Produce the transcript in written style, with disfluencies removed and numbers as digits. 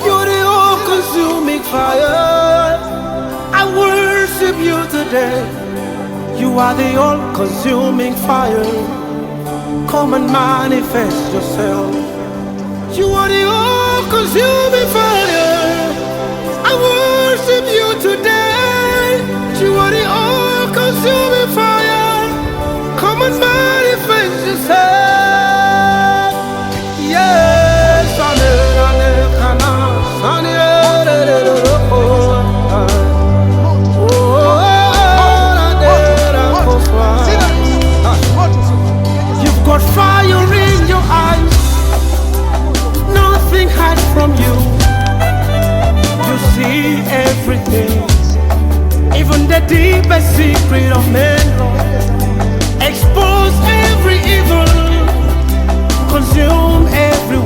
You're the all-consuming fire. I worship you today. You are the all-consuming fire. Come and manifest yourself. You are the all-consuming fire. I worship you today. You are the all-consuming fire. Come and manifest yourself. Yes, you've got fire in your eyes. Nothing hides from you. You see everything, even the deepest secret of men. Expose every evil, consume every